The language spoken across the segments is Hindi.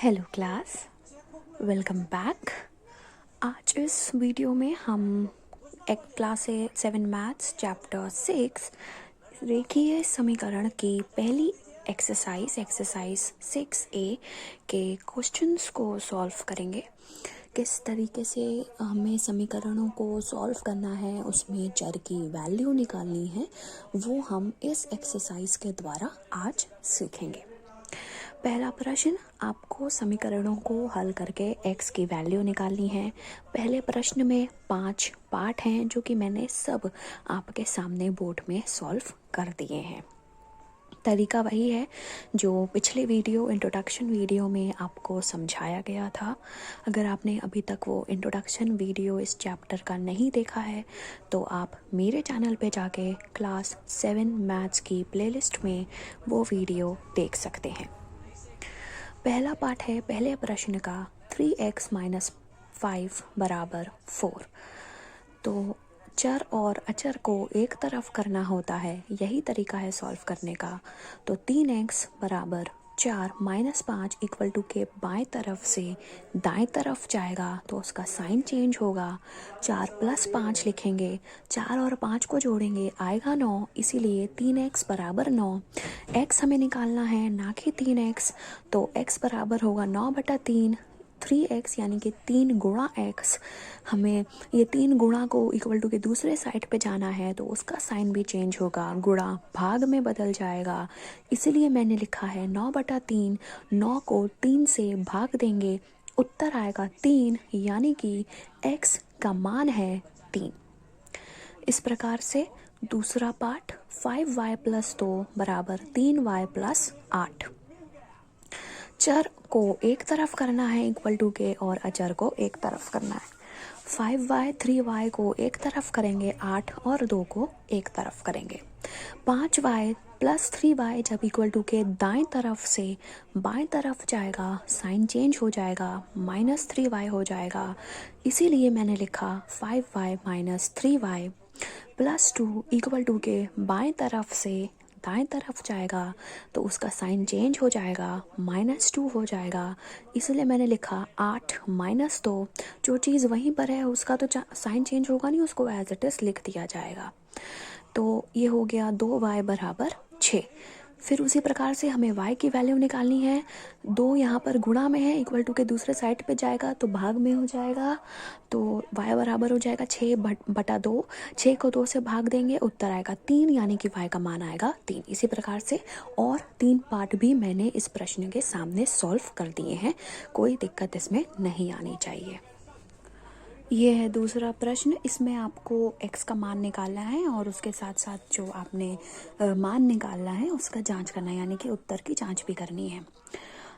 Hello class, welcome back. आज इस वीडियो में हम एक क्लास 7 मैथ्स चैप्टर 6 रेखीय समीकरण की पहली एक्सरसाइज 6A के क्वेश्चंस को सॉल्व करेंगे। किस तरीके से हमें समीकरणों को सॉल्व करना है, उसमें चर की वैल्यू निकालनी है, वो हम इस एक्सरसाइज के द्वारा आज सीखेंगे। पहला प्रश्न, आपको समीकरणों को हल करके x की वैल्यू निकालनी है। पहले प्रश्न में 5 पार्ट हैं जो कि मैंने सब आपके सामने बोर्ड में सॉल्व कर दिए हैं। तरीका वही है जो पिछले वीडियो इंट्रोडक्शन वीडियो में आपको समझाया गया था। अगर आपने अभी तक वो इंट्रोडक्शन वीडियो इस चैप्टर का नहीं देखा है तो आप मेरे चैनल पे जाके क्लास 7 मैथ्स की प्लेलिस्ट में वो वीडियो देख सकते हैं। पहला पार्ट है पहले प्रश्न का 3x - 5 = 4। तो चर और अचर को एक तरफ करना होता है, यही तरीका है सॉल्व करने का। तो 3x = 4 - 5 = के बाएं तरफ से दाएं तरफ जाएगा तो उसका साइन चेंज होगा। 4 + 5 लिखेंगे, 4 और 5 को जोड़ेंगे आएगा 9, इसीलिए 3x = 9। x हमें निकालना है ना कि 3x, तो x बराबर होगा 9/3। 3x यानी कि 3 गुणा x। हमें ये 3 गुणा को इक्वल टू के दूसरे साइड पे जाना है तो उसका साइन भी चेंज होगा, गुणा भाग में बदल जाएगा। इसलिए मैंने लिखा है 9/3। 9 को 3 से भाग देंगे, उत्तर आएगा 3, यानी कि x का मान है 3। इस प्रकार से दूसरा पार्ट 5y + 2 = 3y + 8। चर को एक तरफ करना है इक्वल टू के और अचर को एक तरफ करना है। 5y 3y को एक तरफ करेंगे, 8 और 2 को एक तरफ करेंगे। 5y + 3y जब इक्वल टू के दाएं तरफ से बाएं तरफ जाएगा, साइन चेंज हो जाएगा, -3y हो जाएगा। इसीलिए मैंने लिखा 5y - 3y + 2 इक्वल टू के बाएं तरफ से दाएं तरफ जाएगा तो उसका साइन चेंज हो जाएगा, -2 हो जाएगा। इसलिए मैंने लिखा 8 - 2। जो चीज़ वहीं पर है उसका तो साइन चेंज होगा नहीं, उसको एज इट इज़ लिख दिया जाएगा। तो ये हो गया 2y = 6। फिर उसी प्रकार से हमें y की वैल्यू निकालनी है। 2 यहाँ पर गुणा में है, इक्वल टू के दूसरे साइड पे जाएगा तो भाग में हो जाएगा। तो y बराबर हो जाएगा 6/2। 6 को 2 से भाग देंगे, उत्तर आएगा 3, यानी कि y का मान आएगा 3। इसी प्रकार से और 3 पार्ट भी मैंने इस प्रश्न के सामने सॉल्व कर दिए हैं, कोई दिक्कत इसमें नहीं आनी चाहिए। ये है दूसरा प्रश्न। इसमें आपको x का मान निकालना है और उसके साथ साथ जो आपने मान निकालना है उसका जांच करना है, यानी कि उत्तर की जांच भी करनी है।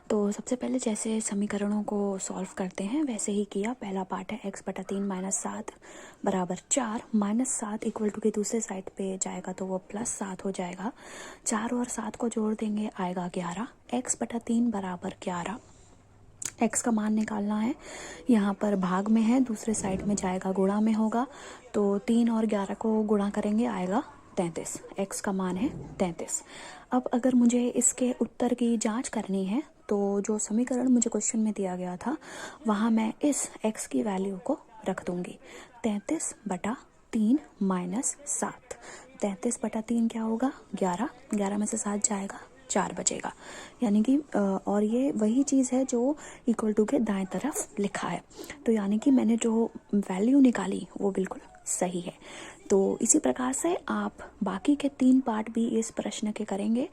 तो सबसे पहले जैसे समीकरणों को सॉल्व करते हैं वैसे ही किया। पहला पार्ट है x/3 - 7 = 4। -7 इक्वल टू के दूसरे साइड पे जाएगा तो वो +7 हो जाएगा। 4 और 7 को जोड़ देंगे आएगा 11। x/3 = 11। x का मान निकालना है, यहाँ पर भाग में है, दूसरे साइड में जाएगा गुणा में होगा। तो 3 और 11 को गुणा करेंगे आएगा 33। x का मान है 33। अब अगर मुझे इसके उत्तर की जांच करनी है तो जो समीकरण मुझे क्वेश्चन में दिया गया था वहाँ मैं इस x की वैल्यू को रख दूंगी। 33/3 - 7। 33/3 क्या होगा? 11। 11 में से 7 जाएगा, 4 बचेगा, यानी कि और ये वही चीज़ है जो इक्वल टू के दाएं तरफ लिखा है। तो यानी कि मैंने जो वैल्यू निकाली वो बिल्कुल सही है। तो इसी प्रकार से आप बाकी के 3 पार्ट भी इस प्रश्न के करेंगे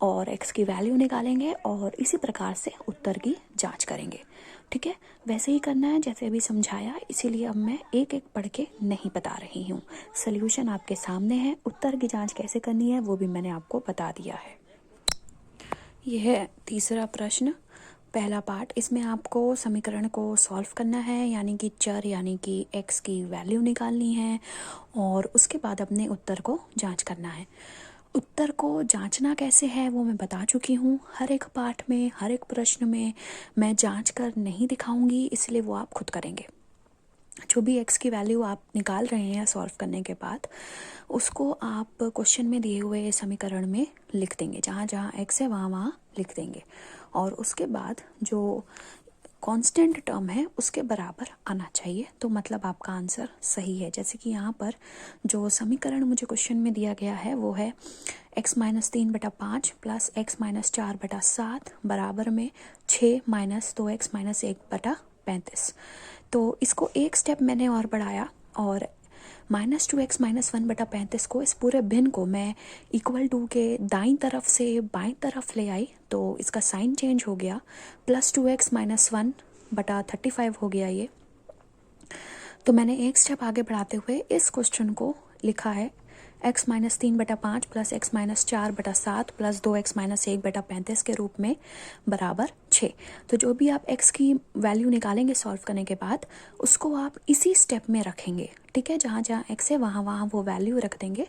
और x की वैल्यू निकालेंगे और इसी प्रकार से उत्तर की जांच करेंगे। ठीक है, वैसे ही करना है जैसे अभी समझाया, इसीलिए अब मैं एक एक पढ़ के नहीं बता रही हूँ। सोल्यूशन आपके सामने है, उत्तर की जांच कैसे करनी है वो भी मैंने आपको बता दिया है। यह है तीसरा प्रश्न, पहला पार्ट। इसमें आपको समीकरण को सॉल्व करना है, यानी कि चर यानी कि x की वैल्यू निकालनी है और उसके बाद अपने उत्तर को जांच करना है। उत्तर को जांचना कैसे है वो मैं बता चुकी हूँ। हर एक पार्ट में, हर एक प्रश्न में मैं जांच कर नहीं दिखाऊंगी, इसलिए वो आप खुद करेंगे। जो भी x की वैल्यू आप निकाल रहे हैं सॉल्व करने के बाद उसको आप क्वेश्चन में दिए हुए समीकरण में लिख देंगे, जहाँ जहाँ x है वहाँ वहाँ लिख देंगे और उसके बाद जो कांस्टेंट टर्म है उसके बराबर आना चाहिए, तो मतलब आपका आंसर सही है। जैसे कि यहाँ पर जो समीकरण मुझे क्वेश्चन में दिया गया है वो है x-3/5 प्लस x-4/7 बराबर में 6 माइनस 2x-1/35। तो इसको एक स्टेप मैंने और बढ़ाया और -2x-1/35 को, इस पूरे भिन्न को मैं इक्वल टू के दाईं तरफ से बाईं तरफ ले आई तो इसका साइन चेंज हो गया, +2x-1/35 हो गया ये। तो मैंने एक स्टेप आगे बढ़ाते हुए इस क्वेश्चन को लिखा है x-3/5 plus x-4/7 plus 2x-1/35 के रूप में बराबर 6। तो जो भी आप x की वैल्यू निकालेंगे सॉल्व करने के बाद उसको आप इसी स्टेप में रखेंगे, ठीक है। जहाँ जहाँ x है वहाँ वहाँ वो वैल्यू रख देंगे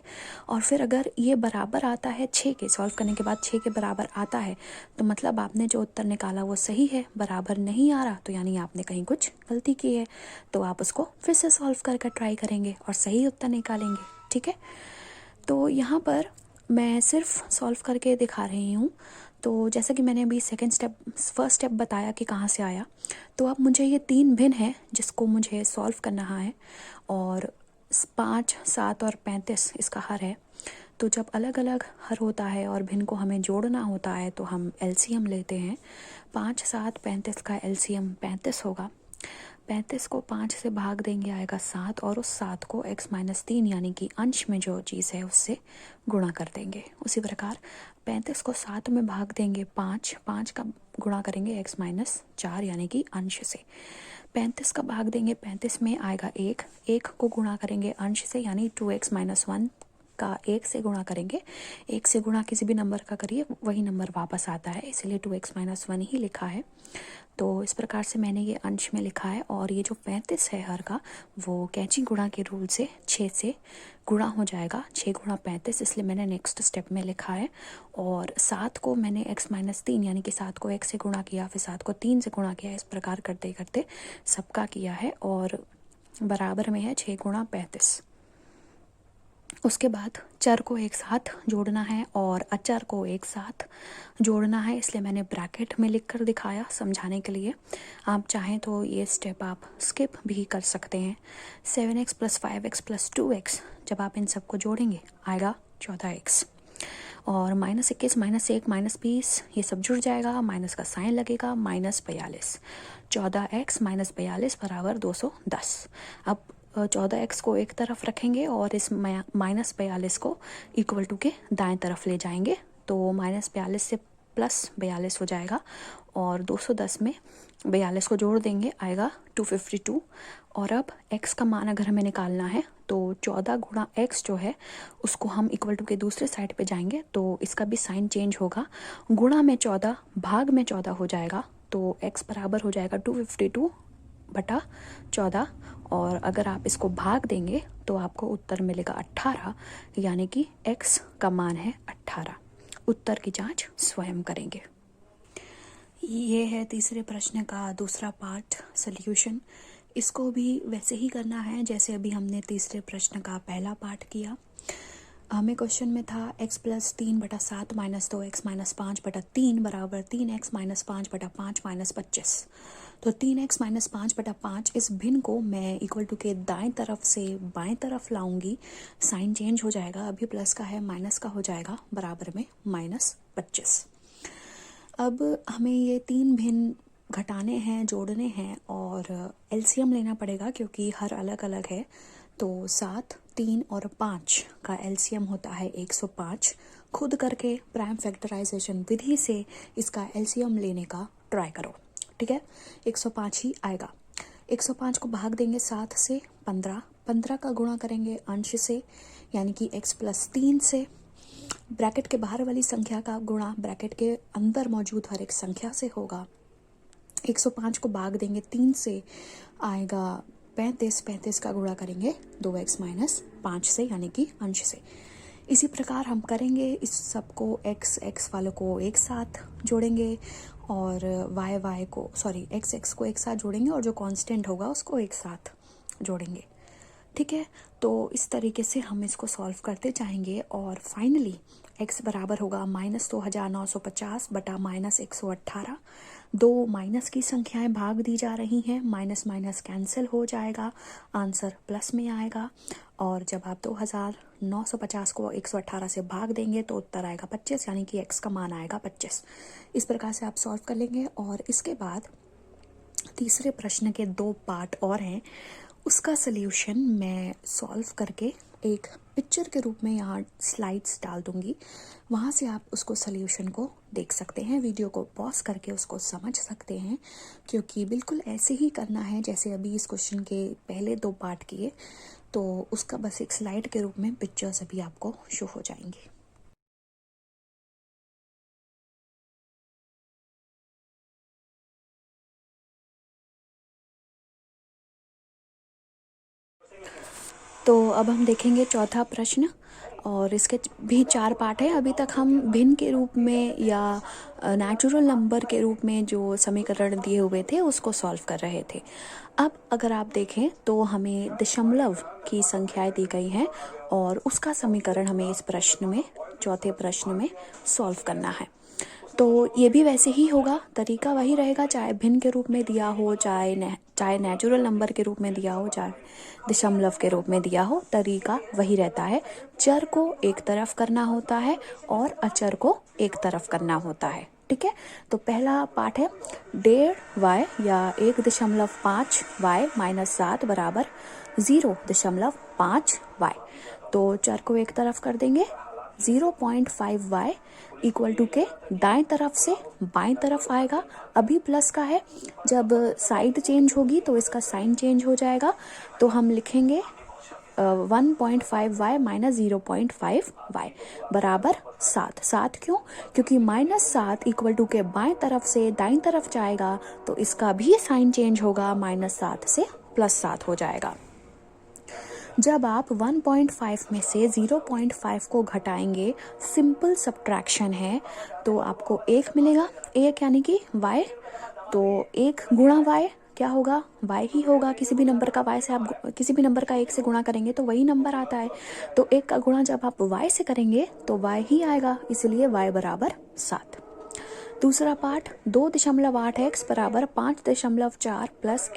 और फिर अगर ये बराबर आता है 6 के, सॉल्व करने के बाद 6 के बराबर आता है तो मतलब आपने जो उत्तर निकाला वो सही है। बराबर नहीं आ रहा तो यानी आपने कहीं कुछ गलती की है, तो आप उसको फिर से सॉल्व करके ट्राई करेंगे और सही उत्तर निकालेंगे, ठीक है। तो यहाँ पर मैं सिर्फ सॉल्व करके दिखा रही हूँ। तो जैसा कि मैंने अभी फर्स्ट स्टेप बताया कि कहाँ से आया, तो अब मुझे ये 3 भिन्न है जिसको मुझे सॉल्व करना है और 5, 7 और 35 इसका हर है। तो जब अलग अलग हर होता है और भिन्न को हमें जोड़ना होता है तो हम एलसीएम लेते हैं। 5, 7, 35 का एलसीएम 35 होगा। 35 को 5 से भाग देंगे आएगा 7 और उस 7 को x-3 यानी कि अंश में जो चीज़ है उससे गुणा कर देंगे। उसी प्रकार 35 को 7 में भाग देंगे 5 का गुणा करेंगे x-4 यानी कि अंश से। 35 का भाग देंगे 35 में आएगा 1 को गुणा करेंगे अंश से यानी 2x-1 का 1 से गुणा करेंगे। 1 से गुणा किसी भी नंबर का करिए वही नंबर वापस आता है, इसलिए 2x-1 ही लिखा है। तो इस प्रकार से मैंने ये अंश में लिखा है और ये जो 35 है हर का वो कैंची गुणा के रूल से 6 से गुणा हो जाएगा, 6 गुणा 35, इसलिए मैंने नेक्स्ट स्टेप में लिखा है। और 7 को मैंने x-3 यानी कि 7 को x से गुणा किया, फिर 7 को 3 से गुणा किया, इस प्रकार करते करते सबका किया है और बराबर में है 6 गुणा 35। उसके बाद चर को एक साथ जोड़ना है और अचर को एक साथ जोड़ना है, इसलिए मैंने ब्रैकेट में लिखकर दिखाया समझाने के लिए। आप चाहें तो ये स्टेप आप स्किप भी कर सकते हैं। 7x + 5x + 2x जब आप इन सबको जोड़ेंगे आएगा 14x और -21 -1 -20 ये सब जुड़ जाएगा, माइनस का साइन लगेगा, -42। 14x - 42 = 210। अब 14x को एक तरफ रखेंगे और इस -42 को इक्वल टू के दाएं तरफ ले जाएंगे तो -42 से +42 हो जाएगा और 210 में 42 को जोड़ देंगे आएगा 252। और अब x का मान अगर हमें निकालना है तो 14 गुणा x जो है उसको हम इक्वल टू के दूसरे साइड पे जाएंगे तो इसका भी साइन चेंज होगा, गुणा में 14 भाग में 14 हो जाएगा तो x बराबर हो जाएगा 252/14 और अगर आप इसको भाग देंगे तो आपको उत्तर मिलेगा 18 यानी कि x का मान है 18। उत्तर की जांच स्वयं करेंगे। ये है तीसरे प्रश्न का दूसरा पार्ट सॉल्यूशन। इसको भी वैसे ही करना है जैसे अभी हमने तीसरे प्रश्न का पहला पार्ट किया। हमें क्वेश्चन में था x + 3/7 - 2x - 5/3 बराबर 3x - 5/5 - 25। तो 3x - 5/5 इस भिन्न को मैं इक्वल टू के दाएं तरफ से बाएं तरफ लाऊंगी, साइन चेंज हो जाएगा, अभी प्लस का है माइनस का हो जाएगा, बराबर में -25। अब हमें ये 3 भिन्न घटाने हैं, जोड़ने हैं और एलसीएम लेना पड़ेगा क्योंकि हर अलग अलग है। तो 7, 3 और 5 का एलसीएम होता है 105। खुद करके प्राइम फैक्टराइजेशन विधि से इसका एलसीएम लेने का ट्राई करो, ठीक है। 105 ही आएगा। 105 को भाग देंगे 7 से 15 का गुणा करेंगे अंश से यानी कि x + 3 से, ब्रैकेट के बाहर वाली संख्या का गुणा ब्रैकेट के अंदर मौजूद हर एक संख्या से होगा। 105 को भाग देंगे 3 से आएगा 35 का गुणा करेंगे 2x - 5 से यानी कि अंश से। इसी प्रकार हम करेंगे, इस सबको x वालों को एक साथ जोड़ेंगे और x को एक साथ जोड़ेंगे और जो कांस्टेंट होगा उसको एक साथ जोड़ेंगे। ठीक है, तो इस तरीके से हम इसको सॉल्व करते जाएंगे और फाइनली x बराबर होगा -2950 बटा -118। दो माइनस की संख्याएं भाग दी जा रही हैं, माइनस माइनस कैंसिल हो जाएगा, आंसर प्लस में आएगा। और जब आप 2950 को 118 से भाग देंगे तो उत्तर आएगा 25, यानी कि x का मान आएगा 25। इस प्रकार से आप सॉल्व कर लेंगे। और इसके बाद तीसरे प्रश्न के 2 पार्ट और हैं, उसका सल्यूशन मैं सॉल्व करके एक पिक्चर के रूप में यहाँ स्लाइड्स डाल दूँगी, वहाँ से आप उसको सल्यूशन को देख सकते हैं, वीडियो को पॉज करके उसको समझ सकते हैं, क्योंकि बिल्कुल ऐसे ही करना है जैसे अभी इस क्वेश्चन के पहले 2 पार्ट किए, तो उसका बस एक स्लाइड के रूप में पिक्चर्स अभी आपको शो हो जाएंगी। तो अब हम देखेंगे चौथा प्रश्न, और इसके भी 4 पार्ट हैं। अभी तक हम भिन्न के रूप में या नेचुरल नंबर के रूप में जो समीकरण दिए हुए थे उसको सॉल्व कर रहे थे। अब अगर आप देखें तो हमें दशमलव की संख्याएं दी गई हैं और उसका समीकरण हमें इस प्रश्न में, चौथे प्रश्न में सॉल्व करना है। तो ये भी वैसे ही होगा, तरीका वही रहेगा, चाहे भिन्न के रूप में दिया हो, चाहे नेचुरल नंबर के रूप में दिया हो, चाहे दशमलव के रूप में दिया हो, तरीका वही रहता है। चर को एक तरफ करना होता है और अचर को एक तरफ करना होता है। ठीक है, तो पहला पाठ है 1.5y या 1.5y माइनस 7 बराबर 0.5y। तो चर को एक तरफ कर देंगे, 0.5y इक्वल टू के दाएं तरफ से बाएं तरफ आएगा। अभी प्लस का है, जब साइड चेंज होगी तो इसका साइन चेंज हो जाएगा, तो हम लिखेंगे 1.5y माइनस 0.5y बराबर 7। 7 क्यों? क्योंकि -7 इक्वल टू के बाएं तरफ से दाईं तरफ जाएगा, तो इसका भी साइन चेंज होगा, -7 से +7 हो जाएगा। जब आप 1.5 में से 0.5 को घटाएंगे, सिंपल सब्ट्रैक्शन है, तो आपको 1 मिलेगा। 1 यानी कि y, तो 1 गुणा y क्या होगा? y ही होगा। किसी भी नंबर का y से आप किसी भी नंबर का 1 से गुणा करेंगे तो वही नंबर आता है, तो 1 का गुणा जब आप y से करेंगे तो y ही आएगा, इसलिए y बराबर 7। दूसरा पार्ट 2.8x बराबर 5.4 प्लस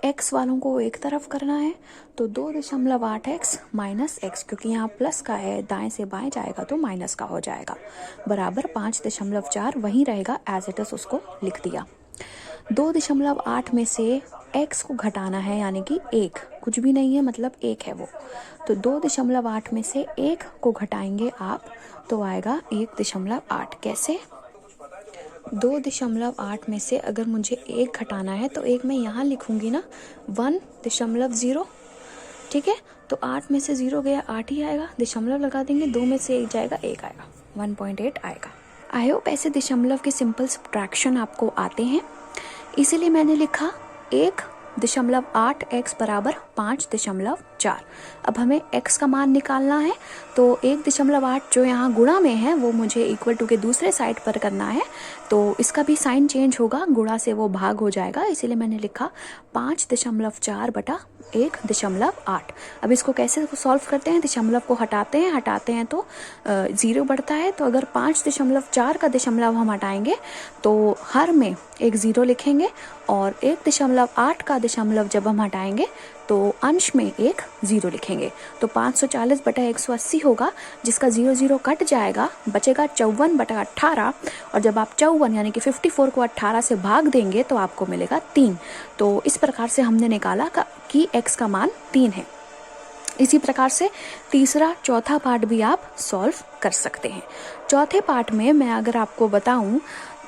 x वालों को एक तरफ करना है, तो 2.8x माइनस x, क्योंकि यहाँ प्लस का है, दाएं से बाएं जाएगा तो माइनस का हो जाएगा, बराबर 5.4 वहीं रहेगा एज इट इज, उसको लिख दिया। 2.8 में से x को घटाना है, यानी कि 1 कुछ भी नहीं है, मतलब 1 है वो, तो 2.8 में से 1 को घटाएंगे आप तो आएगा 1.8। कैसे? 2.8 में से अगर मुझे 1 घटाना है तो 1 मैं यहाँ लिखूंगी ना, 1.0। ठीक है, तो 8 में से 0 गया, 8 ही आएगा, दशमलव लगा देंगे, 2 में से 1 जाएगा, 1 आएगा, 1.8 आएगा। आई होप ऐसे दशमलव के सिंपल सब्ट्रैक्शन आपको आते हैं, इसीलिए मैंने लिखा 1.8x बराबर 5.4। अब हमें x का मान निकालना है, तो 1.8 जो यहाँ गुणा में है वो मुझे इक्वल टू के दूसरे साइड पर करना है, तो इसका भी साइन चेंज होगा, गुणा से वो भाग हो जाएगा, इसीलिए मैंने लिखा 5.4 बटा 1.8। अब इसको कैसे सॉल्व करते हैं? दशमलव को हटाते हैं तो 0 बढ़ता है, तो अगर 5.4 का दशमलव हम हटाएंगे तो हर में एक 0 लिखेंगे, और 1.8 का दशमलव जब हम हटाएंगे तो अंश में एक 0 लिखेंगे, तो 540 बटा 180 होगा, जिसका 0 कट जाएगा, बचेगा 54 बटा 18, और जब आप 54 यानी कि 54 को 18 से भाग देंगे तो आपको मिलेगा 3। तो इस प्रकार से हमने निकाला कि x का मान 3 है। इसी प्रकार से तीसरा चौथा पार्ट भी आप सॉल्व कर सकते हैं। चौथे पार्ट में मैं अगर आपको बताऊं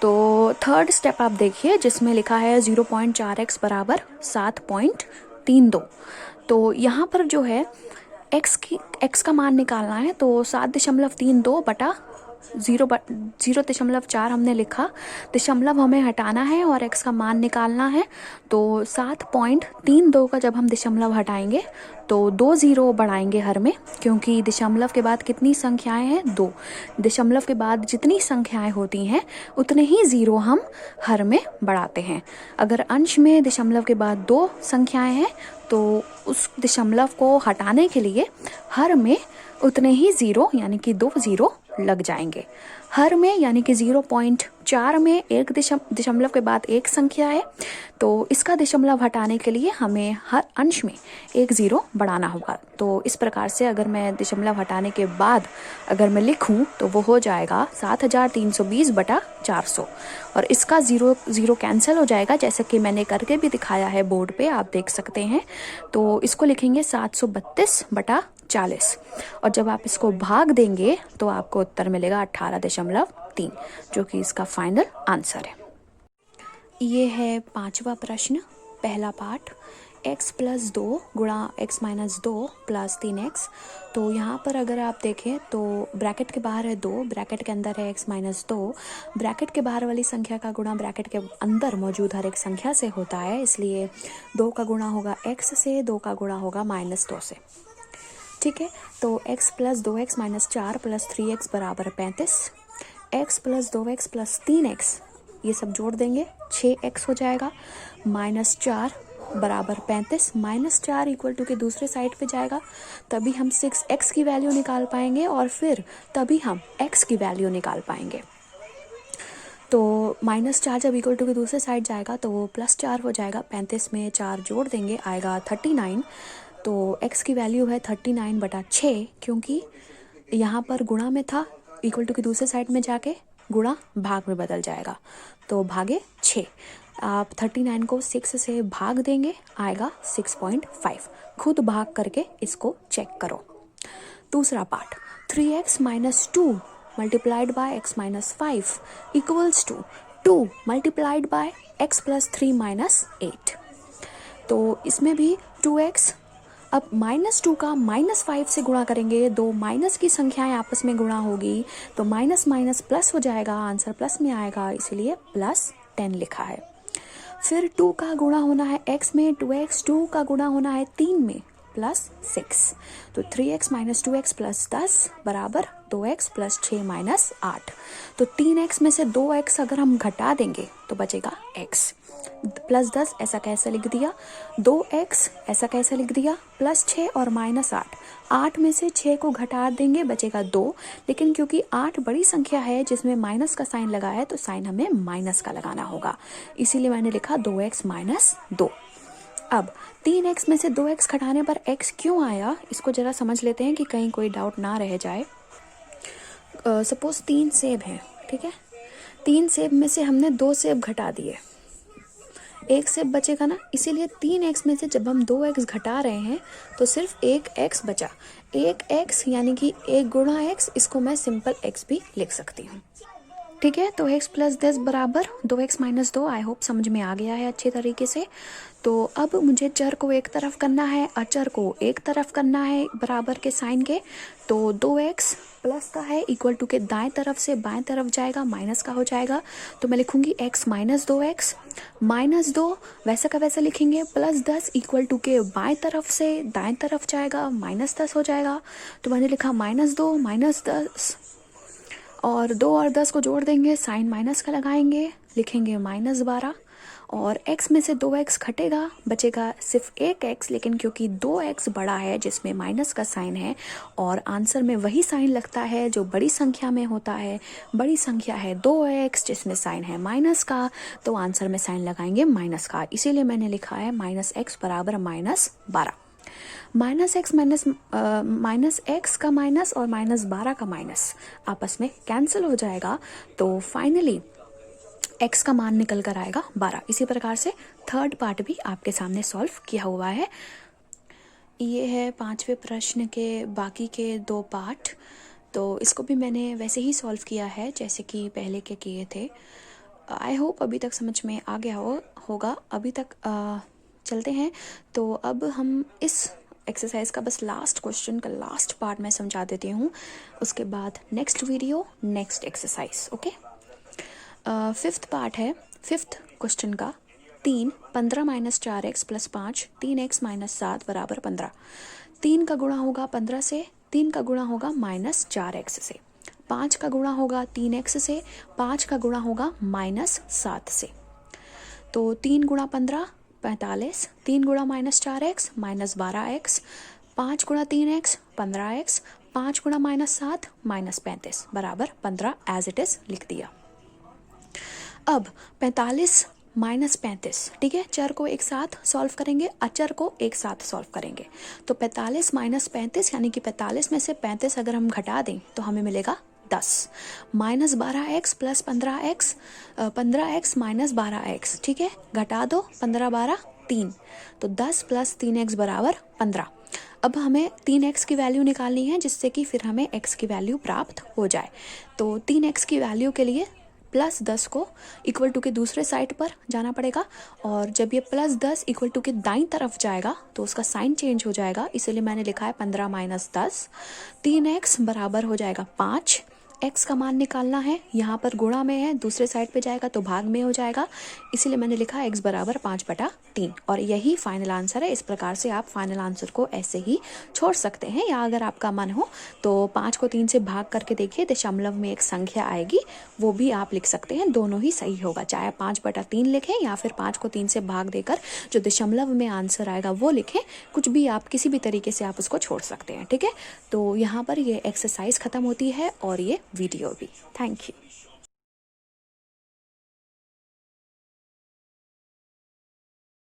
तो थर्ड स्टेप आप देखिए, जिसमें लिखा है 0.4x बराबर 7.32। तो यहाँ पर जो है x का मान निकालना है, तो 7.32 बटा 0.4 हमने लिखा, दशमलव हमें हटाना है और x का मान निकालना है। तो 7.32 का जब हम दशमलव हटाएंगे तो 2 0 बढ़ाएंगे हर में, क्योंकि दशमलव के बाद कितनी संख्याएं हैं? 2। दशमलव के बाद जितनी संख्याएं होती हैं उतने ही 0 हम हर में बढ़ाते हैं। अगर अंश में दशमलव के बाद 2 संख्याएं हैं तो उस दशमलव को हटाने के लिए हर में उतने ही 0 यानी कि 2 0 लग जाएंगे। हर में यानी कि 0.4 में एक दशमलव के बाद एक संख्या है, तो इसका दशमलव हटाने के लिए हमें हर अंश में 1 0 बढ़ाना होगा। तो इस प्रकार से अगर मैं दशमलव हटाने के बाद अगर मैं लिखूं तो वो हो जाएगा 7320/400 और इसका 0 0 कैंसिल हो जाएगा, जैसे कि मैंने करके भी दिखाया है बोर्ड पे, आप देख सकते हैं। तो इसको लिखेंगे 732/40 और जब आप इसको भाग देंगे तो आपको उत्तर मिलेगा 18.3, जो कि इसका फाइनल आंसर है। ये है 5वां प्रश्न, पहला पार्ट, x + 2 गुणा x - 2 + 3x। तो यहाँ पर अगर आप देखें तो ब्रैकेट के बाहर है 2, ब्रैकेट के अंदर है x - 2। ब्रैकेट के बाहर वाली संख्या का गुणा ब्रैकेट के अंदर मौजूद हर एक संख्या से होता है, इसलिए 2 का गुणा होगा x से, 2 का गुणा होगा -2 से। ठीक है, तो x + 2x - 4 + 3x = 35। x + 2x + 3x ये सब जोड़ देंगे, 6x हो जाएगा। -4 = 35, -4 = के दूसरे साइड पे जाएगा, तभी हम 6x की वैल्यू निकाल पाएंगे और फिर तभी हम x की वैल्यू निकाल पाएंगे। तो -4 जब = के दूसरे साइड जाएगा तो वो +4 हो जाएगा। 35 में 4 जोड़ देंगे, आएगा 39। तो x की वैल्यू है 39/6, क्योंकि यहाँ पर गुणा में था, = के दूसरे साइड में जाके गुणा भाग में बदल जाएगा, तो भागे 6। आप 39 को 6 से भाग देंगे, आएगा 6.5। खुद भाग करके इसको चेक करो। दूसरा part, 3x - 2 multiplied by x - 5 equals to 2 multiplied by x + 3 - 8। तो इसमें भी 2x, अब -2 का -5 से गुणा करेंगे, दो माइनस की संख्याएं आपस में गुणा होगी तो माइनस माइनस प्लस हो जाएगा, आंसर प्लस में आएगा, इसीलिए +10 लिखा है। फिर 2 का गुणा होना है x में, 2x, 2 का गुणा होना है 3 में, +6। तो 3x - 2x + 10 = 2x + 6 - 8। तो 3x में से 2x अगर हम घटा देंगे तो बचेगा x। +10 ऐसा कैसे लिख दिया, 2x ऐसा कैसे लिख दिया, +6 और -8। 8 में से 6 को घटा देंगे, बचेगा 2, लेकिन क्योंकि 8 बड़ी संख्या है जिसमें माइनस का साइन लगा है तो साइन हमें माइनस का लगाना होगा, इसीलिए मैंने लिखा 2x - 2। अब 3x में से 2x घटाने पर x क्यों आया, इसको जरा समझ लेते हैं कि कहीं कोई डाउट ना रह जाए। सपोज 3 सेब हैं, ठीक है, 3 सेब में से हमने 2 सेब घटा दिए, 1 सेब बचेगा ना, इसीलिए 3x में से जब हम 2x घटा रहे हैं तो सिर्फ 1x बचा। 1x यानी कि 1 गुणा x, इसको मैं सिंपल x भी लिख सकती हूँ। ठीक है, तो x + 10 = 2x - 2। आई होप समझ में आ गया है अच्छे तरीके से। तो अब मुझे चर को एक तरफ करना है, अचर को एक तरफ करना है बराबर के साइन के। तो 2x प्लस का है, = के दाएं तरफ से बाएं तरफ जाएगा, माइनस का हो जाएगा, तो मैं लिखूंगी x - 2x -2 वैसा का वैसा लिखेंगे, +10 = के बाएं तरफ से दाएं तरफ जाएगा, -10 हो जाएगा, तो मैंने लिखा -2 -10 और 2 और 10 को जोड़ देंगे, साइन माइनस का लगाएंगे, लिखेंगे -12 और x में से 2x घटेगा, बचेगा सिर्फ 1x, लेकिन क्योंकि 2x बड़ा है जिसमें माइनस का साइन है और आंसर में वही साइन लगता है जो बड़ी संख्या में होता है, बड़ी संख्या है 2x जिसमें साइन है माइनस का, तो आंसर में साइन लगाएंगे माइनस का, इसीलिए मैंने लिखा है -x = -12। -x का माइनस और -12 का माइनस आपस में कैंसिल हो जाएगा, तो फाइनली x का मान निकल कर आएगा 12। इसी प्रकार से थर्ड पार्ट भी आपके सामने सॉल्व किया हुआ है। ये है 5वें प्रश्न के बाकी के 2 पार्ट, तो इसको भी मैंने वैसे ही सॉल्व किया है जैसे कि पहले के किए थे। आई होप अभी तक समझ में आ गया होगा। अभी तक चलते हैं, तो अब हम इस एक्सरसाइज का बस लास्ट क्वेश्चन का लास्ट पार्ट मैं समझा देती हूँ, उसके बाद next video next exercise. Okay, fifth part है फिफ्थ क्वेश्चन का। 3 15 minus 4x plus 5 3x minus 7 बराबर 15। 3 का गुणा होगा 15 से, 3 का गुणा होगा माइनस 4x से, 5 का गुणा होगा 3x से, 5 का गुणा होगा माइनस 7 से। तो 3 गुणा 15 45, 3 गुणा माइनस 4x माइनस 12x, 5 गुणा 3x 15x, 5 गुणा माइनस 7 माइनस 35 बराबर 15 एज इट इज लिख दिया। अब 45 माइनस 35, ठीक है, चर को एक साथ सॉल्व करेंगे, अचर को एक साथ सॉल्व करेंगे। तो 45 माइनस 35 यानी कि 45 में से 35 अगर हम घटा दें तो हमें मिलेगा 10। Minus 12x plus 15x, 15x minus 12x, ठीक है, घटा दो, 15 12 3, तो 10 प्लस 3x बराबर 15। अब हमें 3x की वैल्यू निकालनी है जिससे कि फिर हमें x की वैल्यू प्राप्त हो जाए। तो 3x की वैल्यू के लिए प्लस 10 को इक्वल टू के दूसरे साइड पर जाना पड़ेगा, और जब ये प्लस 10 इक्वल टू के दाईं तरफ जाएगा तो उसका साइन चेंज हो जाएगा, इसीलिए मैंने लिखा है 15 माइनस 10। 3x बराबर हो जाएगा 5। x का मान निकालना है, यहाँ पर गुणा में है, दूसरे साइड पे जाएगा तो भाग में हो जाएगा, इसीलिए मैंने लिखा x बराबर 5/3। और यही फाइनल आंसर है। इस प्रकार से आप फाइनल आंसर को ऐसे ही छोड़ सकते हैं, या अगर आपका मन हो तो 5 को 3 से भाग करके देखिए, दशमलव में एक संख्या आएगी, वो भी आप लिख सकते हैं, दोनों ही सही होगा। चाहे 5/3 लिखें या फिर 5 को 3 से भाग देकर जो दशमलव में आंसर आएगा वो लिखें, कुछ भी आप किसी भी तरीके से आप उसको छोड़ सकते हैं, ठीक है। तो यहाँ पर ये एक्सरसाइज खत्म होती है और ये वीडियो भी। Thank you.